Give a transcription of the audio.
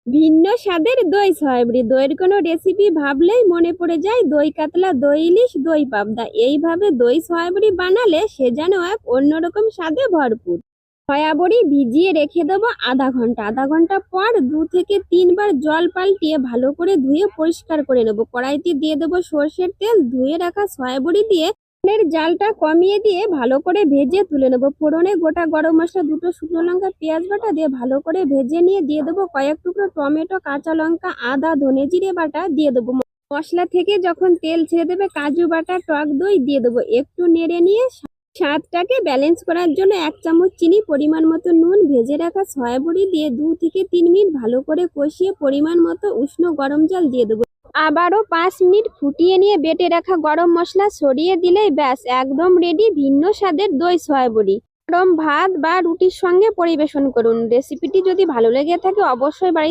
ভিন্ন স্বাদের দই সয়াবড়ি। দইয়ের কোনো রেসিপি ভাবলেই মনে পড়ে যায় দই কাতলা, দই ইলিশ, দই পাবদা। এইভাবে দই সয়াবড়ি বানালে সে যেন এক অন্যরকম স্বাদে ভরপুর। সয়াবড়ি ভিজিয়ে রেখে দেবো আধা ঘন্টা। আধা ঘন্টা পর 2 থেকে 3 বার জল পাল্টিয়ে ভালো করে ধুয়ে পরিষ্কার করে নেব। কড়াইতে দিয়ে দেবো সর্ষের তেল। ধুয়ে রাখা সয়াবড়ি দিয়ে এর জালটা কমিয়ে দিয়ে ভালো করে ভেজে তুলে নেব। ফোড়নে গোটা গরম মশলা, 2টো শুকনো লঙ্কা, পেঁয়াজ বাটা দিয়ে ভালো করে ভেজে নিয়ে দিয়ে দেবো কয়েক টুকরো টমেটো, কাঁচা লঙ্কা, আদা, ধনে জিরে বাটা দিয়ে দেবো। মশলা থেকে যখন তেল ছেড়ে দেবে কাজু বাটা, টক দই দিয়ে দেবো। একটু নেড়ে নিয়ে স্বাদটাকে ব্যালেন্স করার জন্য 1 চামচ চিনি, পরিমাণ মতো নুন, ভেজে রাখা সয়াবড়ি দিয়ে 2 থেকে 3 মিনিট ভালো করে কষিয়ে পরিমাণ মতো উষ্ণ গরম জল দিয়ে দেবো। আবারও 5 মিনিট ফুটিয়ে নিয়ে বেটে রাখা গরম মশলা ছড়িয়ে দিলেই ব্যাস একদম রেডি ভিন্ন স্বাদের দই সয়াবড়ি। গরম ভাত বা রুটির সঙ্গে পরিবেশন করুন। রেসিপিটি যদি ভালো লেগে থাকে অবশ্যই বাড়িতে